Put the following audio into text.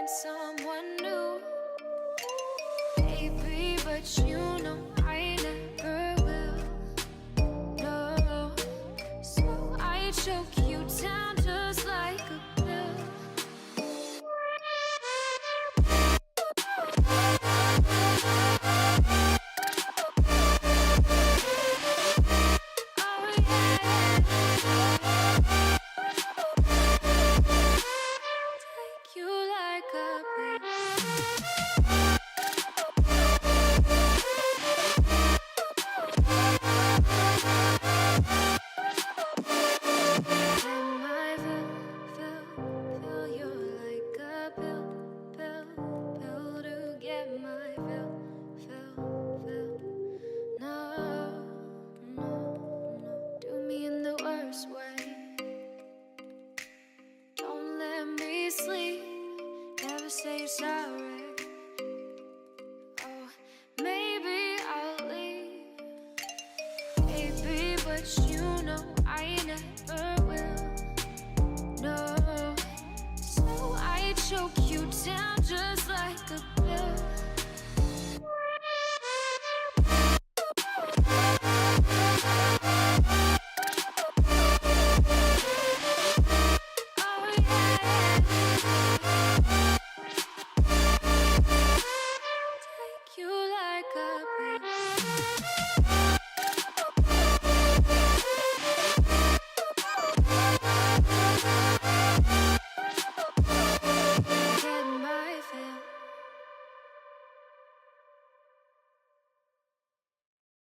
someone new, baby, but you know I never will. No, so I choke you down just like a pill. Oh yeah, take you like a pill. Sleep, never say you're sorry. Oh, maybe I'll leave, baby, but you know I never will. No, so I choke